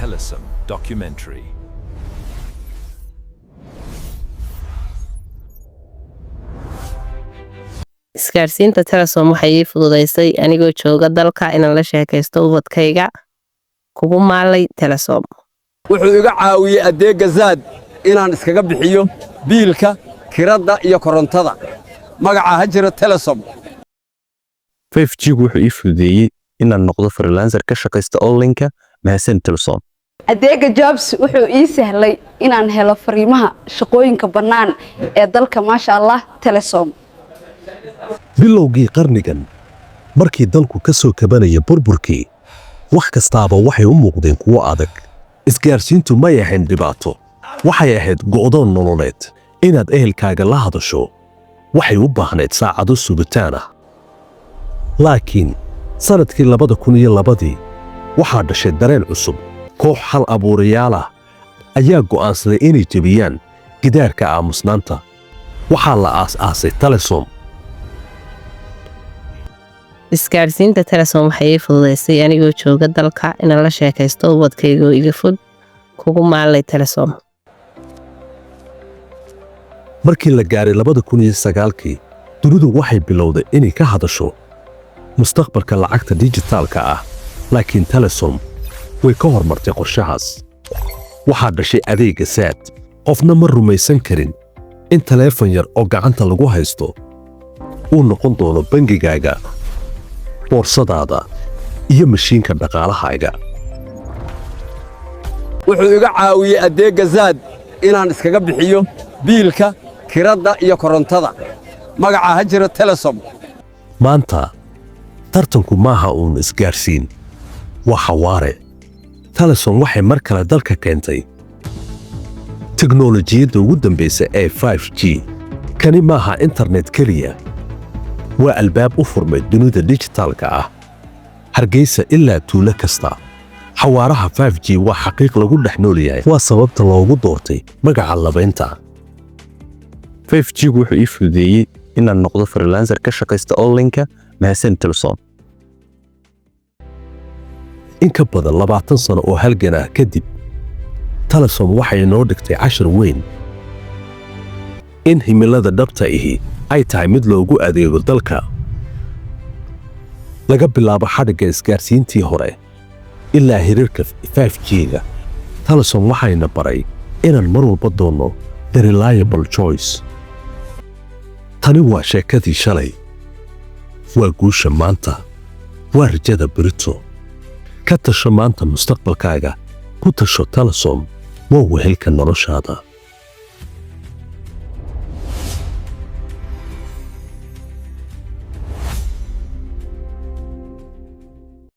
Telesom documentary. isgaarsiinta Telesom waxay ii fududeysay anigoo jooga dalka inaan la sheekaysto ubadkayga kugu maalay Telesom. wuxuu iga caawiyay adeega zaad inaan iskaga bixiyo biilka kirada iyo korontada magaca hajira Telesom. 5G wuxuu ii fududeeyay inaan noqdo freelancer ka shaqaysta online-ka mahadsan Telesom. adeega Jobs wuxuu ii sahlay inaan helo fariimaha shaqooyinka bannaan ee dalka maasha Allah Telesom. bilowgii qarnigan markii dalku ka soo kabanaya burburkii wax kastaaba waxay u muuqdeen kuwo adag. isgaarsiintu ma yahayn dhibaato, waxay ahayd go'doon nololeed. inaad ehelkaaga la hadasho waxay u baahneed saacado sugitaan ah. laakiin sanadkii 2002 waxaa dhashay dareen cusub. koox hal abuurayaal ah ayaa go'aansaday inay jebiyaan gidaarka aamusnaanta. waxaa la aas-aasay Telesom. isgaarsiinta Telesom waxay ii fududeysay anigoo jooga dalka inaan la sheekaysto ubadkayga iga fud kugu maalay Telesom. markii la gaaray 2009 dunidu waxay bilowday inay ka hadasho mustaqbalka lacagta dijitaalka ah, laakiin Telesom way ka hormartay qorshahaas. waxaa dhashay adeega Zaad. qofna ma rumaysan karin in taleefan yar oo gacanta lagu haysto uu noqon doono bangigaaga, boorsadaada iyo mashiinka dhaqaalahaaga. wuxuu iga caawiyay adeega zaad inaan iskaga bixiyo biilka kirada iyo korontada magaca hajira Telesom. maanta tartanku maaha uun isgaarsiin, waa xawaare. Telesom waxay mar kale dalka keentay teknoolojiyadda ugu dambaysa ee 5G. kani maaha internet keliya, waa albaab u furmay dunida dijitaalka ah, hargeysa ilaa tuulo kasta. xawaaraha 5G waa xaqiiq lagu dhex nool yahay, waa sababta loogu doortay magaca labaynta. 5G wuxuu ii fududeeyay inaan noqdo freelancer ka shaqaysta online-ka mahadsan Telesom. in ka badan 20 sano oo halgan ah kadib, Telesom waxay noo dhigtay cashar weyn in himilada dhabta ahi ay tahay mid loogu adeego dalka. laga bilaabo xadhigga isgaarsiintii hore ilaa hirarka 5G-ga, Telesom waxayna baray inaan mar walba doonno the reliable choice. tani waa sheekadii shalay, waa guusha maanta, waa rajada berito. ka tasho maanta mustaqbalkaaga, ku tasho Telesom, waa wehelka noloshaada.